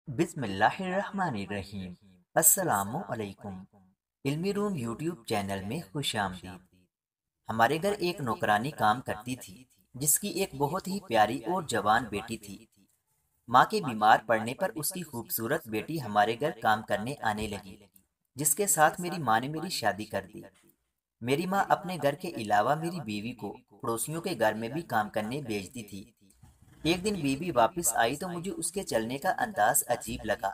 बिस्मिल्लाहिर्रहमानिर्रहीम। अस्सलामु अलैकुम। इल्मी रूम यूट्यूब चैनल में खुश आमदीद। हमारे घर एक नौकरानी काम करती थी, जिसकी एक बहुत ही प्यारी और जवान बेटी थी। माँ के बीमार पड़ने पर उसकी खूबसूरत बेटी हमारे घर काम करने आने लगी, जिसके साथ मेरी माँ ने मेरी शादी कर दी। मेरी माँ अपने घर के अलावा मेरी बीवी को पड़ोसियों के घर में भी काम करने भेजती थी। एक दिन बीवी वापस आई तो मुझे उसके चलने का अंदाज अजीब लगा।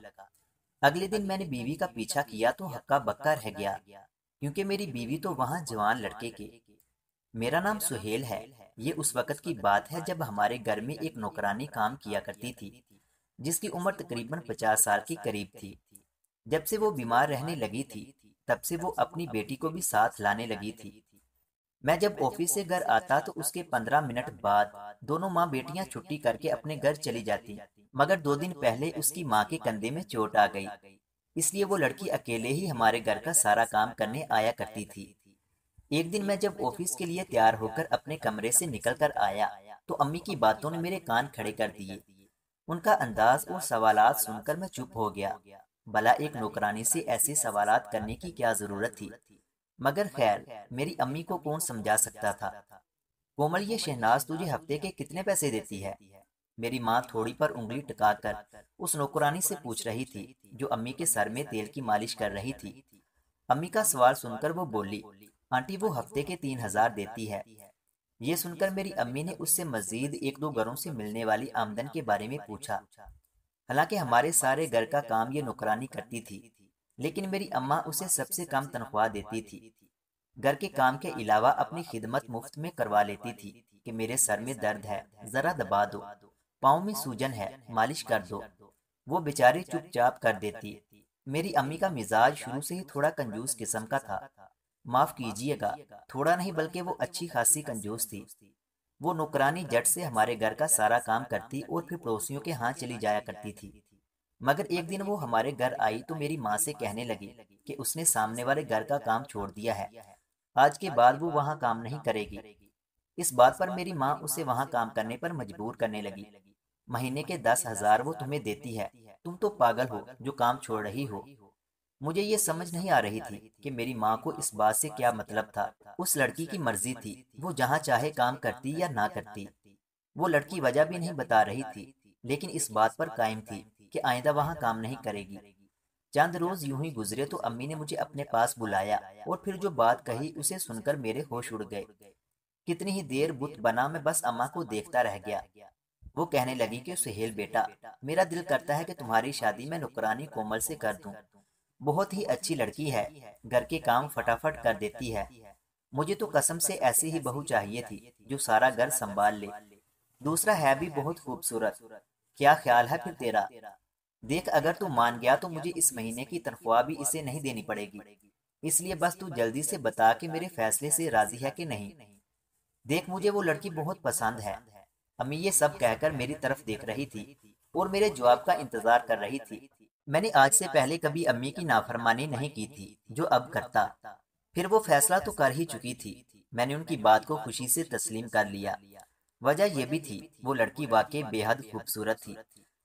अगले दिन मैंने बीवी का पीछा किया तो हक्का बक्का रह गया, क्योंकि मेरी बीवी तो वहाँ जवान लड़के के। मेरा नाम सुहेल है। ये उस वक्त की बात है जब हमारे घर में एक नौकरानी काम किया करती थी, जिसकी उम्र तकरीबन 50 साल के करीब थी। जब से वो बीमार रहने लगी थी, तब से वो अपनी बेटी को भी साथ लाने लगी थी। मैं जब ऑफिस से घर आता तो उसके 15 मिनट बाद दोनों माँ बेटियां छुट्टी करके अपने घर चली जाती। मगर 2 दिन पहले उसकी माँ के कंधे में चोट आ गई, इसलिए वो लड़की अकेले ही हमारे घर का सारा काम करने आया करती थी। एक दिन मैं जब ऑफिस के लिए तैयार होकर अपने कमरे से निकल कर आया, तो अम्मी की बातों ने मेरे कान खड़े कर दिए। उनका अंदाज और सवालात सुनकर मैं चुप हो गया। भला एक नौकरानी से ऐसे सवालात करने की क्या जरूरत थी? मगर खैर, मेरी अम्मी को कौन समझा सकता था। कोमल, ये शहनाज तुझे हफ्ते के कितने पैसे देती है? मेरी माँ थोड़ी पर उंगली टिकाकर उस नौकरानी से पूछ रही थी, जो अम्मी के सर में तेल की मालिश कर रही थी। अम्मी का सवाल सुनकर वो बोली, आंटी, वो हफ्ते के 3,000 देती है। ये सुनकर मेरी अम्मी ने उससे मजीद एक दो घरों से मिलने वाली आमदन के बारे में पूछा। हालांकि हमारे सारे घर का काम ये नौकरानी करती थी, लेकिन मेरी अम्मा उसे सबसे कम तनख्वाह देती थी। घर के काम के अलावा अपनी खिदमत मुफ्त में करवा लेती थी कि मेरे सर में दर्द है, जरा दबा दो, पाँव में सूजन है, मालिश कर दो। वो बेचारी चुपचाप कर देती। मेरी अम्मी का मिजाज शुरू से ही थोड़ा कंजूस किस्म का था। माफ कीजिएगा, थोड़ा नहीं बल्कि वो अच्छी खासी कंजूस थी। वो नौकरानी जट से हमारे घर का सारा काम करती और फिर पड़ोसियों के यहाँ चली जाया करती थी। मगर एक दिन वो हमारे घर आई तो मेरी माँ से कहने लगी कि उसने सामने वाले घर का काम छोड़ दिया है। आज के बाद वो वहाँ काम नहीं करेगी। इस बात पर मेरी माँ उसे वहाँ काम करने पर मजबूर करने लगी। महीने के 10,000 वो तुम्हें देती है, तुम तो पागल हो जो काम छोड़ रही हो। मुझे ये समझ नहीं आ रही थी कि मेरी माँ को इस बात से क्या मतलब था। उस लड़की की मर्जी थी, वो जहाँ चाहे काम करती या ना करती। वो लड़की वजह भी नहीं बता रही थी, लेकिन इस बात पर कायम थी कि आइंदा वहाँ काम नहीं करेगी। चंद रोज यूं ही गुजरे तो अम्मी ने मुझे अपने पास बुलाया, और फिर जो बात कही उसे सुनकर मेरे होश उड़ गए। कितनी ही देर बुत बना मैं बस अम्मा को देखता रह गया। वो कहने लगी कि सुहेल बेटा, मेरा दिल करता है कि तुम्हारी शादी मैं नुकरानी कोमल से कर दूं। बहुत ही अच्छी लड़की है, घर के काम फटाफट कर देती है। मुझे तो कसम से ऐसी ही बहू चाहिए थी, जो सारा घर संभाल ले। दूसरा है भी बहुत खूबसूरत। क्या ख्याल है फिर तेरा? देख, अगर तू मान गया तो मुझे इस महीने की तनख्वाह भी इसे नहीं देनी पड़ेगी। इसलिए बस तू जल्दी से बता कि मेरे फैसले से राजी है कि नहीं। देख, मुझे वो लड़की बहुत पसंद है। अम्मी ये सब कहकर मेरी तरफ देख रही थी और मेरे जवाब का इंतजार कर रही थी। मैंने आज से पहले कभी अम्मी की नाफरमानी नहीं की थी, जो अब करता। फिर वो फैसला तो कर ही चुकी थी। मैंने उनकी बात को खुशी से तस्लीम कर लिया। वजह यह भी थी, वो लड़की वाकई बेहद खूबसूरत थी,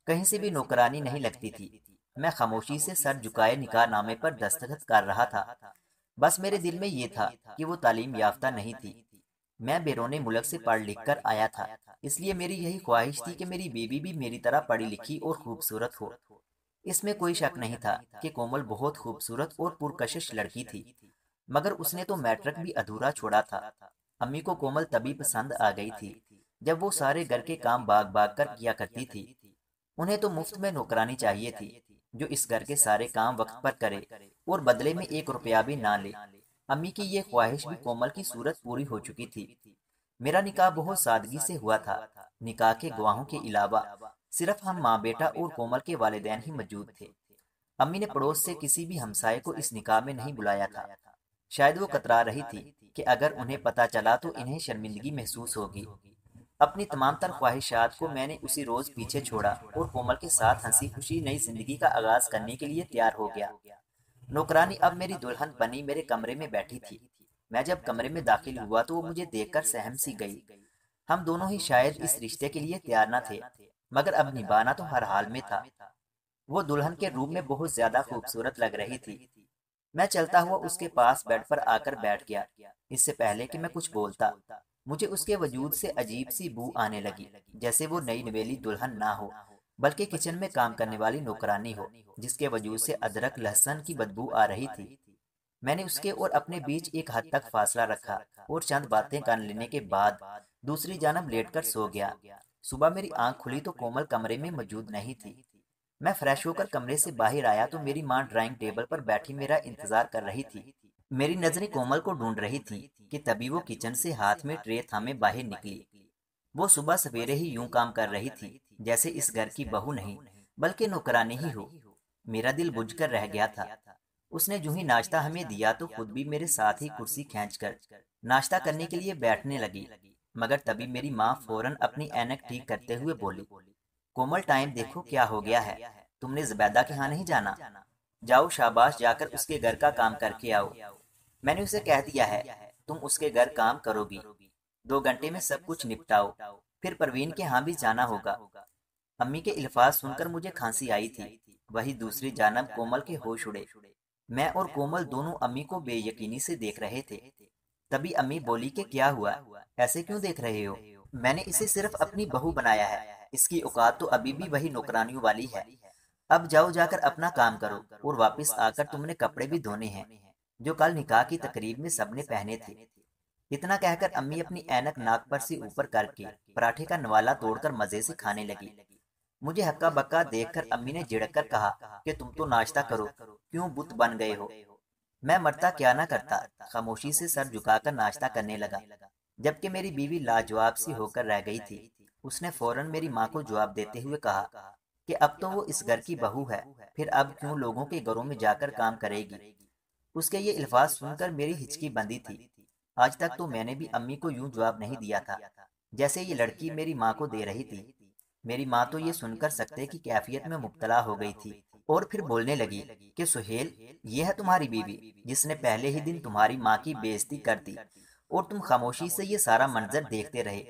कहीं से भी नौकरानी नहीं लगती थी। मैं खामोशी से सर झुकाए निकाह नामे पर दस्तखत कर रहा था। बस मेरे दिल में ये था कि वो तालीम याफ्ता नहीं थी। मैं बैरूनी मुल्क से पढ़ लिख कर आया था, इसलिए मेरी यही ख्वाहिश थी कि मेरी बीवी भी मेरी तरह पढ़ी लिखी और खूबसूरत हो। इसमें कोई शक नहीं था कि कोमल बहुत खूबसूरत और पुरकशिश लड़की थी, मगर उसने तो मैट्रिक भी अधूरा छोड़ा था। अम्मी को कोमल तभी पसंद आ गई थी जब वो सारे घर के काम भाग भाग कर किया करती थी। उन्हें तो मुफ्त में नौकरानी चाहिए थी, जो इस घर के सारे काम वक्त पर करे और बदले में 1 रुपया भी ना ले। अम्मी की ये ख्वाहिश भी कोमल की सूरत पूरी हो चुकी थी। मेरा निकाह बहुत सादगी से हुआ था। निकाह के गवाहों के अलावा सिर्फ हम माँ बेटा और कोमल के वालिदैन ही मौजूद थे। अम्मी ने पड़ोस से किसी भी हमसाये को इस निकाह में नहीं बुलाया था। शायद वो कतरा रही थी कि अगर उन्हें पता चला तो इन्हें शर्मिंदगी महसूस होगी। अपनी तमाम तर ख्वाहिशात को मैंने उसी रोज पीछे छोड़ा और कोमल के साथ हंसी खुशी नई जिंदगी का आगाज करने के लिए तैयार हो गया। नौकरानी अब मेरी दुल्हन बनी मेरे कमरे में बैठी थी। मैं जब कमरे में दाखिल हुआ तो वो मुझे देखकर सहम सी गई। हम दोनों ही शायद इस रिश्ते के लिए तैयार न थे, मगर अब निभाना तो हर हाल में था। वो दुल्हन के रूप में बहुत ज्यादा खूबसूरत लग रही थी। मैं चलता हुआ उसके पास बेड पर आकर बैठ गया। इससे पहले कि मैं कुछ बोलता, मुझे उसके वजूद से अजीब सी बू आने लगी, जैसे वो नई नवेली दुल्हन ना हो, बल्कि किचन में काम करने वाली नौकरानी हो, जिसके वजूद से अदरक लहसुन की बदबू आ रही थी। मैंने उसके और अपने बीच एक हद तक फासला रखा और चंद बातें कर लेने के बाद दूसरी जानब लेटकर सो गया। सुबह मेरी आंख खुली तो कोमल कमरे में मौजूद नहीं थी। मैं फ्रेश होकर कमरे से बाहर आया तो मेरी माँ ड्राइंग टेबल पर बैठी मेरा इंतजार कर रही थी। मेरी नजरें कोमल को ढूंढ रही थी कि तभी वो किचन से हाथ में ट्रे थामे बाहर निकली। वो सुबह सवेरे ही यूं काम कर रही थी जैसे इस घर की बहू नहीं, बल्कि नौकरानी ही हो। मेरा दिल बुझकर रह गया था। उसने जो ही नाश्ता हमें दिया तो खुद भी मेरे साथ ही कुर्सी खींचकर नाश्ता करने के लिए बैठने लगी। मगर तभी मेरी माँ फौरन अपनी ऐनक ठीक करते हुए बोली, कोमल टाइम देखो क्या हो गया है, तुमने जुबैदा के यहाँ नहीं जाना? जाओ शाबाश, जाकर उसके घर का काम करके आओ। मैंने उसे कह दिया है, तुम उसके घर काम करोगी, 2 घंटे में सब कुछ निपटाओ, फिर परवीन के यहाँ भी जाना होगा। अम्मी के अल्फाज सुनकर मुझे खांसी आई थी। वही दूसरी जानब कोमल के होश उड़े। मैं और कोमल दोनों अम्मी को बेयकीनी से देख रहे थे। तभी अम्मी बोली कि क्या हुआ, ऐसे क्यों देख रहे हो? मैंने इसे सिर्फ अपनी बहू बनाया है, इसकी औकात तो अभी भी वही नौकरानियों वाली है। अब जाओ, जाकर अपना काम करो, और वापस आकर तुमने कपड़े भी धोने हैं, जो कल निकाह की तकरीब में सबने पहने थे। इतना कहकर अम्मी अपनी ऐनक नाक पर से ऊपर करके पराठे का नवाला तोड़कर मजे से खाने लगी। मुझे हक्का बक्का देखकर अम्मी ने झिड़क कर कहा कि तुम तो नाश्ता करो, क्यों बुत बन गए हो? मैं मरता क्या ना करता, खामोशी से सर झुकाकर नाश्ता करने लगा। जबकि मेरी बीवी लाजवाब सी होकर रह गई थी। उसने फौरन मेरी माँ को जवाब देते हुए कहा कि अब तो वो इस घर की बहू है, फिर अब क्यों लोगों के घरों में जाकर काम करेगी? उसके ये अल्फाज सुनकर मेरी हिचकी बंदी थी। आज तक तो मैंने भी अम्मी को यूं जवाब नहीं दिया था जैसे ये लड़की मेरी माँ को दे रही थी। मेरी माँ तो ये सुनकर सकते की कैफियत में मुब्तला हो गई थी और फिर बोलने लगी कि सुहेल, ये है तुम्हारी बीवी जिसने पहले ही दिन तुम्हारी माँ की बेइज्जती कर दी, और तुम खामोशी से ये सारा मंजर देखते रहे।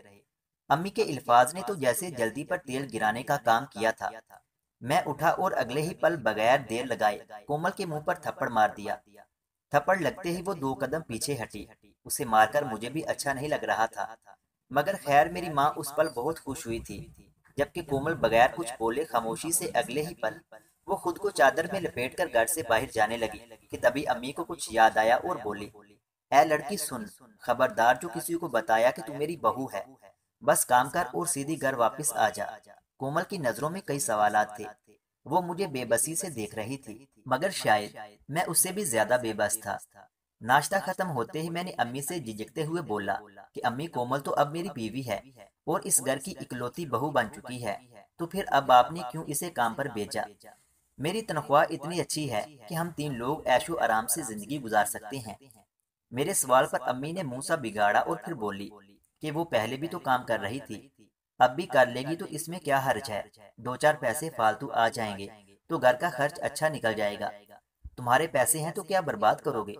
अम्मी के अल्फाज ने तो जैसे जल्दी पर तेल गिराने का काम किया था। मैं उठा और अगले ही पल बगैर देर लगाए कोमल के मुंह पर थप्पड़ मार दिया। थप्पड़ लगते ही वो 2 कदम पीछे हटी। उसे मारकर मुझे भी अच्छा नहीं लग रहा था, मगर खैर मेरी माँ उस पल बहुत खुश हुई थी। जबकि कोमल बगैर कुछ बोले खामोशी से अगले ही पल वो खुद को चादर में लपेटकर घर से बाहर जाने लगी कि तभी अम्मी को कुछ याद आया और बोली, ऐ लड़की सुन, खबरदार जो किसी को बताया कि तू मेरी बहू है, बस काम कर और सीधी घर वापस आ जा। कोमल की नजरों में कई सवालात थे। वो मुझे बेबसी से देख रही थी, मगर शायद मैं उससे भी ज्यादा बेबस था। नाश्ता खत्म होते ही मैंने अम्मी से झिझकते हुए बोला कि अम्मी, कोमल तो अब मेरी बीवी है और इस घर की इकलौती बहू बन चुकी है, तो फिर अब आपने क्यों इसे काम पर भेजा? मेरी तनख्वाह इतनी अच्छी है कि हम 3 लोग ऐशो आराम से जिंदगी गुजार सकते हैं। मेरे सवाल पर अम्मी ने मुंह सा बिगाड़ा और फिर बोली कि वो पहले भी तो काम कर रही थी, अब भी कर लेगी तो इसमें क्या हर्ज है? 2-4 पैसे फालतू आ जाएंगे तो घर का खर्च अच्छा निकल जाएगा। तुम्हारे पैसे हैं तो क्या बर्बाद करोगे?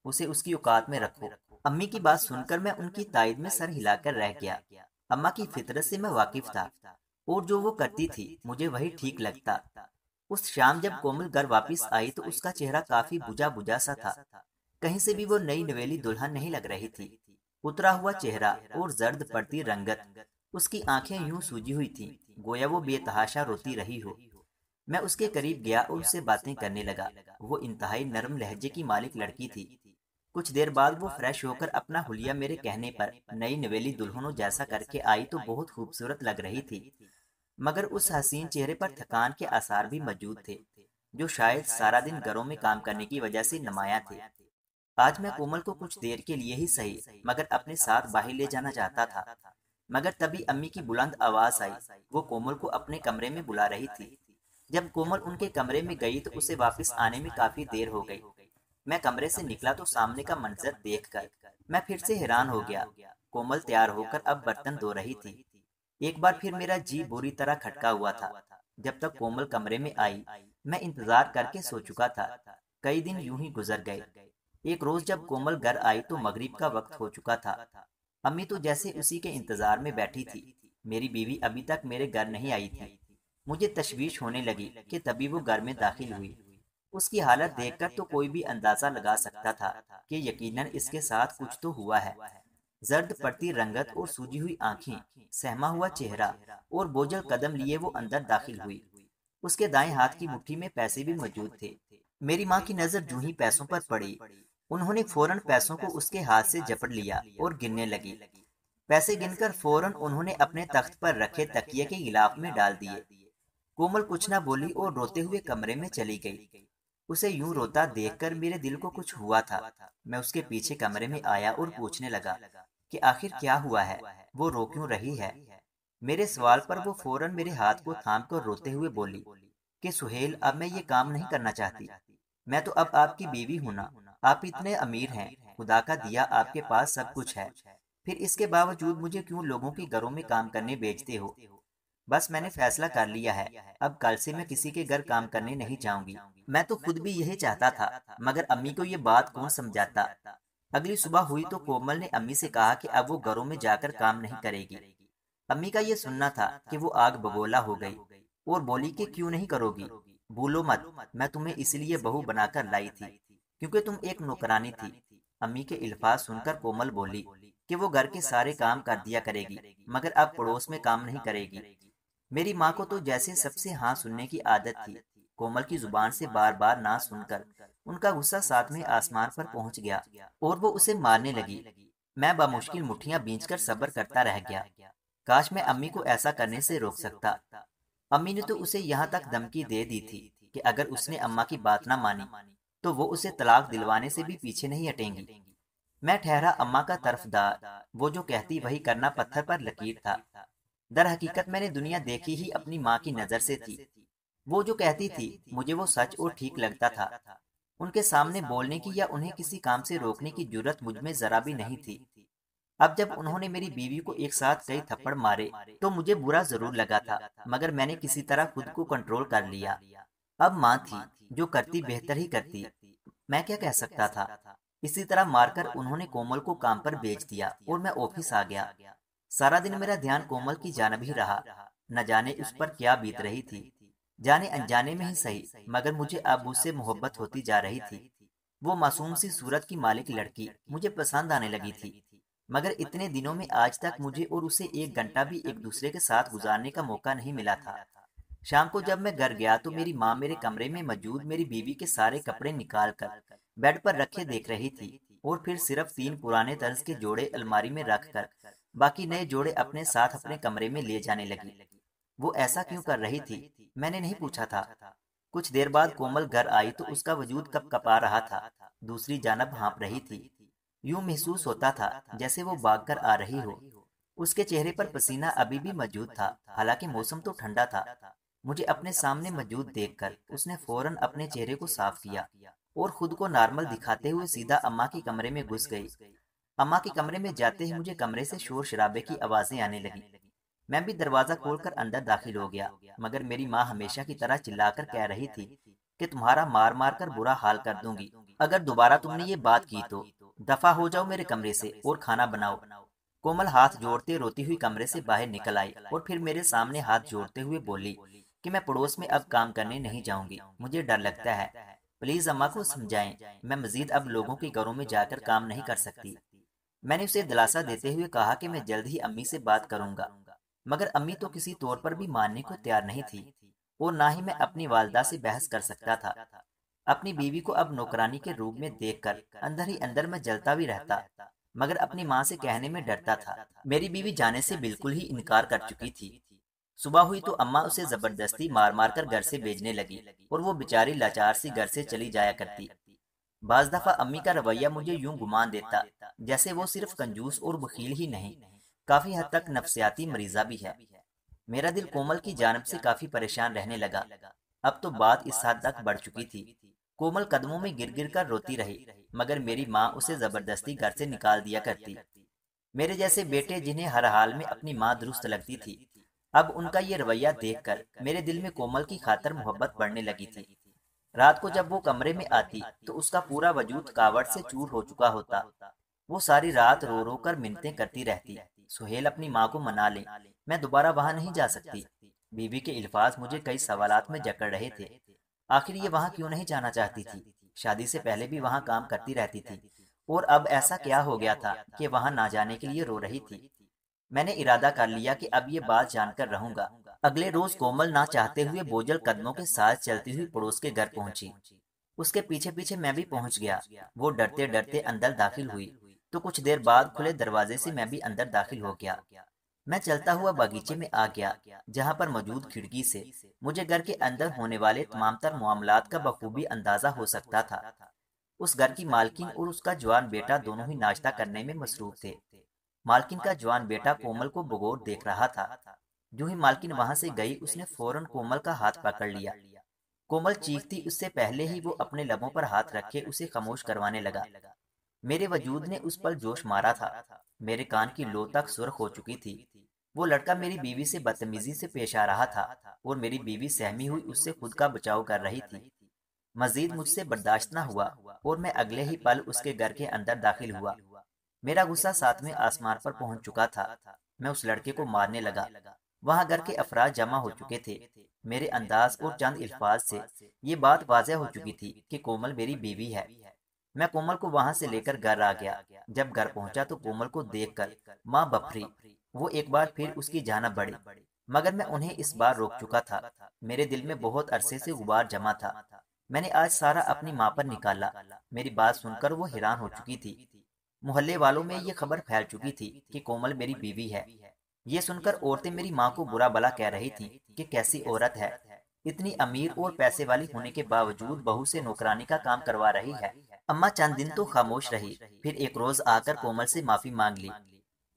उसे उसकी औकात में रखो। अम्मी की बात सुनकर मैं उनकी तायद में सर हिलाकर रह गया। अम्मा की फितरत से मैं वाकिफ था और जो वो करती थी मुझे वही ठीक लगता। उस शाम जब कोमल घर वापस आई तो उसका चेहरा काफी बुझा बुझा सा था। कहीं से भी वो नई नवेली दुल्हन नहीं लग रही थी। उतरा हुआ चेहरा और जर्द पड़ती रंगत, उसकी आंखें यूं सूजी हुई थीं, गोया वो बेतहाशा रोती रही हो। मैं उसके करीब गया और उससे बातें करने लगा। वो इंतहाई नरम लहजे की मालिक लड़की थी। कुछ देर बाद वो फ्रेश होकर अपना हुलिया मेरे कहने पर नई नवेली दुल्हनों जैसा करके आई तो बहुत खूबसूरत लग रही थी, मगर उस हसीन चेहरे पर थकान के आसार भी मौजूद थे, जो शायद सारा दिन घरों में काम करने की वजह से नुमाया थे। आज मैं कोमल को कुछ देर के लिए ही सही मगर अपने साथ बाहर ले जाना चाहता था, मगर तभी अम्मी की बुलंद आवाज आई। वो कोमल को अपने कमरे में बुला रही थी। जब कोमल उनके कमरे में गई तो उसे वापस आने में काफी देर हो गई। मैं कमरे से निकला तो सामने का मंजर देखकर मैं फिर से हैरान हो गया। कोमल तैयार होकर अब बर्तन धो रही थी। एक बार फिर मेरा जी बुरी तरह खटका हुआ था। जब तक कोमल कमरे में आई मैं इंतजार करके सो चुका था। कई दिन यूं ही गुजर गए। एक रोज जब कोमल घर आई तो मगरिब का वक्त हो चुका था। अम्मी तो जैसे उसी के इंतजार में बैठी थी। मेरी बीवी अभी तक मेरे घर नहीं आई थी। मुझे तशवीश होने लगी कि तभी वो घर में दाखिल हुई। उसकी हालत देखकर तो कोई भी अंदाजा लगा सकता था कि यकीनन इसके साथ कुछ तो हुआ है। जर्द पड़ती रंगत और सूजी हुई आंखें, सहमा हुआ चेहरा और बोझल कदम लिए वो अंदर दाखिल हुई। उसके दाएं हाथ की मुट्ठी में पैसे भी मौजूद थे। मेरी माँ की नजर जूं ही पैसों पर पड़ी, उन्होंने फौरन पैसों को उसके हाथ से झपट लिया और गिनने लगी। पैसे गिनकर फौरन उन्होंने अपने तख्त पर रखे तकिए के गिलाफ में डाल दिए। कोमल कुछ न बोली और रोते हुए कमरे में चली गई। उसे यूं रोता देखकर मेरे दिल को कुछ हुआ था। मैं उसके पीछे कमरे में आया और पूछने लगा कि आखिर क्या हुआ है, वो रो क्यों रही है। मेरे सवाल पर वो फौरन मेरे हाथ को थाम कर रोते हुए बोली कि सुहेल, अब मैं ये काम नहीं करना चाहती। मैं तो अब आपकी बीवी हूं ना। आप इतने अमीर हैं, खुदा का दिया आपके पास सब कुछ है, फिर इसके बावजूद मुझे क्यों लोगों के घरों में काम करने भेजते हो। बस मैंने फैसला कर लिया है, अब कल से मैं किसी के घर काम करने नहीं जाऊंगी। मैं तो खुद भी यही चाहता था, मगर अम्मी को ये बात कौन समझाता। अगली सुबह हुई तो कोमल ने अम्मी से कहा कि अब वो घरों में जाकर काम नहीं करेगी। अम्मी का ये सुनना था कि वो आग बगोला हो गई और बोली कि क्यों नहीं करोगी। भूलो मत, मैं तुम्हें इसलिए बहू बनाकर लाई थी क्योंकि तुम एक नौकरानी थी। अम्मी के इल्फाज सुनकर कोमल बोली कि वो घर के सारे काम कर दिया करेगी, मगर अब पड़ोस में काम नहीं करेगी। मेरी माँ को तो जैसे सबसे हाँ सुनने की आदत थी। कोमल की जुबान से बार बार ना सुनकर उनका गुस्सा साथ में आसमान पर पहुंच गया और वो उसे मारने लगी। मैं बामुश्किल मुट्ठियां बींचकर सब्र करता रह गया। काश मैं अम्मी को ऐसा करने से रोक सकता। अम्मी ने तो उसे यहाँ तक धमकी दे दी थी कि अगर उसने अम्मा की बात ना मानी तो वो उसे तलाक दिलवाने से भी पीछे नहीं हटेंगी। मैं ठहरा अम्मा का तरफदार, वो जो कहती वही करना पत्थर पर लकीर था। दर हकीकत मैंने दुनिया देखी ही अपनी माँ की नजर से थी। वो जो कहती थी मुझे वो सच और ठीक लगता था। उनके सामने बोलने की या उन्हें किसी काम से रोकने की जुर्रत मुझ में जरा भी नहीं थी। अब जब उन्होंने मेरी बीवी को एक साथ कई थप्पड़ मारे तो मुझे बुरा जरूर लगा था, मगर मैंने किसी तरह खुद को कंट्रोल कर लिया। अब माँ थी, जो करती बेहतर ही करती, मैं क्या कह सकता था। इसी तरह मारकर उन्होंने कोमल को काम पर भेज दिया और मैं ऑफिस आ गया। सारा दिन मेरा ध्यान कोमल की जानब ही रहा। न जाने उस पर क्या बीत रही थी, जाने अनजाने में ही सही, मगर मुझे अब उससे मोहब्बत होती जा रही थी। वो मासूम सी सूरत की मालिक लड़की मुझे पसंद आने लगी थी, मगर इतने दिनों में आज तक मुझे और उसे एक घंटा भी एक दूसरे के साथ गुजारने का मौका नहीं मिला था। शाम को जब मैं घर गया तो मेरी माँ मेरे कमरे में मौजूद मेरी बीवी के सारे कपड़े निकाल कर बेड पर रखे देख रही थी और फिर सिर्फ 3 पुराने तर्ज के जोड़े अलमारी में रख कर बाकी नए जोड़े अपने साथ अपने कमरे में ले जाने लगी। वो ऐसा क्यों कर रही थी, मैंने नहीं पूछा था। कुछ देर बाद कोमल घर आई तो उसका वजूद कपकपा रहा था, दूसरी जानब हाँप रही थी। यूं महसूस होता था जैसे वो भागकर आ रही हो। उसके चेहरे पर पसीना अभी भी मौजूद था, हालांकि मौसम तो ठंडा था। मुझे अपने सामने मौजूद देखकर उसने फौरन अपने चेहरे को साफ किया और खुद को नॉर्मल दिखाते हुए सीधा अम्मा के कमरे में घुस गई। अम्मा के कमरे में जाते ही मुझे कमरे से शोर शराबे की आवाजें आने लगी। मैं भी दरवाजा खोलकर अंदर दाखिल हो गया, मगर मेरी माँ हमेशा की तरह चिल्लाकर कह रही थी कि तुम्हारा मार मार कर बुरा हाल कर दूंगी अगर दोबारा तुमने ये बात की तो। दफा हो जाओ मेरे कमरे से और खाना बनाओ। कोमल हाथ जोड़ते रोती हुई कमरे से बाहर निकल आई और फिर मेरे सामने हाथ जोड़ते हुए बोली कि मैं पड़ोस में अब काम करने नहीं जाऊंगी, मुझे डर लगता है। प्लीज अम्मा को समझाएं, मैं मजीद अब लोगों के घरों में जाकर काम नहीं कर सकती। मैंने उसे दिलासा देते हुए कहा कि मैं जल्द ही अम्मी से बात करूंगा, मगर अम्मी तो किसी तौर पर भी मानने को तैयार नहीं थी और ना ही मैं अपनी वालदा से बहस कर सकता था। अपनी बीवी को अब नौकरानी के रूप में देखकर अंदर ही अंदर मैं जलता भी रहता, मगर अपनी माँ से कहने में डरता था। मेरी बीवी जाने से बिल्कुल ही इनकार कर चुकी थी। सुबह हुई तो अम्मा उसे जबरदस्ती मार मार कर घर से भेजने लगी और वो बेचारी लाचार सी घर से चली जाया करती। बाज दफा अम्मी का रवैया मुझे यूं गुमान देता जैसे वो सिर्फ कंजूस और बखील ही नहीं, काफी हद तक नफ्सियाती मरीजा भी है। मेरा दिल कोमल की जानब से काफी परेशान रहने लगा। अब तो बात इस हद तक बढ़ चुकी थी। कोमल कदमों में गिर गिर कर रोती रही, मगर मेरी माँ उसे जबरदस्ती घर से निकाल दिया करती। मेरे जैसे बेटे जिन्हें हर हाल में अपनी माँ दुरुस्त लगती थी, अब उनका ये रवैया देखकर मेरे दिल में कोमल की खातर मोहब्बत बढ़ने लगी थी। रात को जब वो कमरे में आती तो उसका पूरा वजूद कावड़ से चूर हो चुका होता। वो सारी रात रो रो कर मिन्नतें करती रहती, सुहेल अपनी माँ को मना ले, मैं दोबारा वहां नहीं जा सकती। बीवी के अल्फाज मुझे कई सवालात में जकड़ रहे थे। आखिर ये वहाँ क्यों नहीं जाना चाहती थी? शादी से पहले भी वहाँ काम करती रहती थी, और अब ऐसा क्या हो गया था कि वहाँ ना जाने के लिए रो रही थी? मैंने इरादा कर लिया कि अब ये बात जानकर रहूंगा। अगले रोज कोमल ना चाहते हुए बोझल कदमों के साथ चलती हुई पड़ोस के घर पहुंची। उसके पीछे पीछे मैं भी पहुंच गया। वो डरते डरते अंदर दाखिल हुई, तो कुछ देर बाद खुले दरवाजे से मैं भी अंदर दाखिल हो गया। मैं चलता हुआ बगीचे में आ गया, जहां पर मौजूद खिड़की से मुझे घर के अंदर होने वाले तमाम तर मामलात का बखूबी अंदाजा हो सकता था। उस घर की मालकिन और उसका जवान बेटा दोनों ही नाश्ता करने में मसरूफ थे। मालकिन का जवान बेटा कोमल को बगौर देख रहा था। जो ही मालकिन वहां से गई, उसने फौरन कोमल का हाथ पकड़ लिया। कोमल चीखती उससे पहले ही वो अपने लबों पर हाथ रखे उसे खामोश करवाने लगा। मेरे वजूद ने उस पर जोश मारा था। मेरे कान की लो तक सुर्ख हो चुकी थी। वो लड़का मेरी बीवी से बदतमीजी से पेश आ रहा था, और मेरी बीवी सहमी हुई उससे खुद का बचाव कर रही थी। मजीद मुझसे बर्दाश्त न हुआ, और मैं अगले ही पल उसके घर के अंदर दाखिल हुआ। मेरा गुस्सा सातवें आसमान पर पहुंच चुका था। मैं उस लड़के को मारने लगा। वहां घर के अफराद जमा हो चुके थे। मेरे अंदाज और चंद अल्फाज से ये बात वाज़ेह हो चुकी थी कि कोमल मेरी बीवी है। मैं कोमल को वहां से लेकर घर आ गया। जब घर पहुंचा तो कोमल को देखकर माँ बफरी। वो एक बार फिर उसकी जानब बढ़ी, मगर मैं उन्हें इस बार रोक चुका था। मेरे दिल में बहुत अरसे से गुबार जमा था। मैंने आज सारा अपनी माँ पर निकाला। मेरी बात सुनकर वो हैरान हो चुकी थी। मोहल्ले वालों में ये खबर फैल चुकी थी कि कोमल मेरी बीवी है। ये सुनकर औरतें मेरी माँ को बुरा भला कह रही थीं कि कैसी औरत है, इतनी अमीर और पैसे वाली होने के बावजूद बहू से नौकरानी का काम करवा रही है। अम्मा चंद दिन तो खामोश रही, फिर एक रोज आकर कोमल से माफी मांग ली।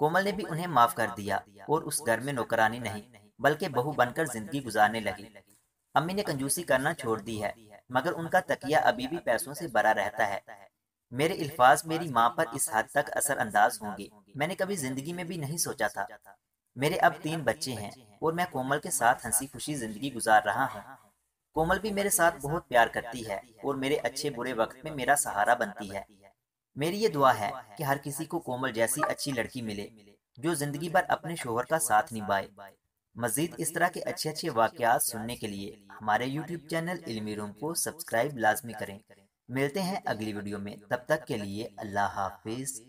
कोमल ने भी उन्हें माफ कर दिया, और उस घर में नौकरानी नहीं बल्कि बहू बनकर जिंदगी गुजारने लगी। अम्मी ने कंजूसी करना छोड़ दी है, मगर उनका तकिया अभी भी पैसों से भरा रहता है। मेरे अल्फाज मेरी माँ पर इस हद तक असरअंदाज होंगे, मैंने कभी जिंदगी में भी नहीं सोचा था। मेरे अब 3 बच्चे हैं, और मैं कोमल के साथ हंसी खुशी जिंदगी गुजार रहा हूँ। कोमल भी मेरे साथ बहुत प्यार करती है, और मेरे अच्छे बुरे वक्त में मेरा सहारा बनती है। मेरी ये दुआ है कि हर किसी को कोमल जैसी अच्छी लड़की मिले, जो जिंदगी भर अपने शोहर का साथ निभाए। मजीद इस तरह के अच्छे अच्छे वाकयात सुनने के लिए हमारे YouTube चैनल इल्मी रूम को सब्सक्राइब लाजमी करें। मिलते हैं अगली वीडियो में, तब तक के लिए अल्लाह हाफिज।